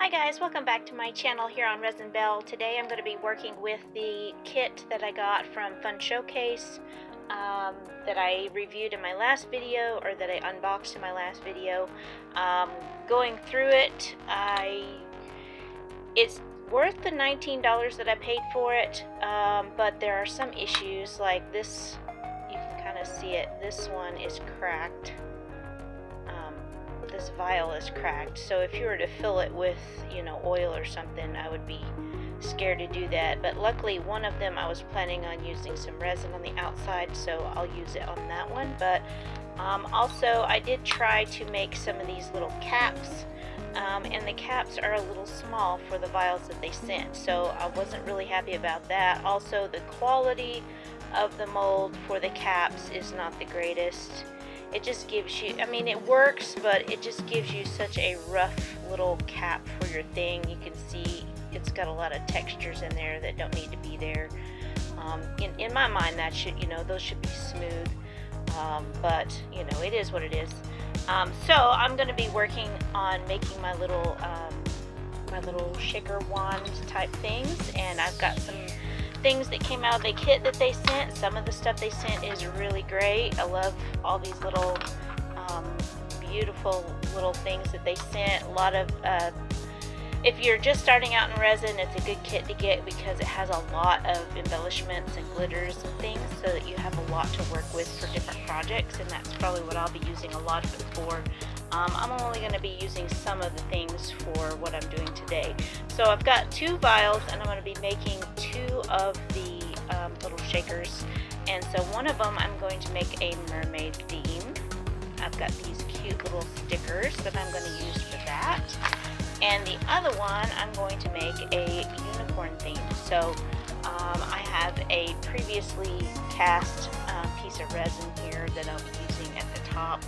Hi guys, welcome back to my channel here on Resin Bell. Today I'm going to be working with the kit that I got from Fun Showcase that I reviewed in my last video, or that I unboxed in my last video. Going through it, it's worth the $19 that I paid for it, but there are some issues like this. You can kind of see it. This one is cracked. This vial is cracked, so if you were to fill it with, oil or something, I would be scared to do that. But luckily, one of them I was planning on using some resin on the outside, so I'll use it on that one. But also, I did try to make some of these little caps, and the caps are a little small for the vials that they sent, so I wasn't really happy about that. Also, the quality of the mold for the caps is not the greatest. It just gives you, it works, but it just gives you such a rough little cap for your thing. You can see it's got a lot of textures in there that don't need to be there. In my mind, that should, those should be smooth, but it is what it is. So I'm going to be working on making my little shaker wand type things, and I've got some things that came out of the kit that they sent. Some of the stuff they sent is really great. I love all these little beautiful little things that they sent. A lot of if you're just starting out in resin, it's a good kit to get because it has a lot of embellishments and glitters and things, so that you have a lot to work with for different projects, and that's probably what I'll be using a lot of it for. I'm only going to be using some of the things for what I'm doing today. So I've got 2 vials, and I'm going to be making 2 of the little shakers. And so one of them I'm going to make a mermaid theme. I've got these cute little stickers that I'm going to use for that. And the other one I'm going to make a unicorn theme. So I have a previously cast piece of resin here that I'll be using at the top.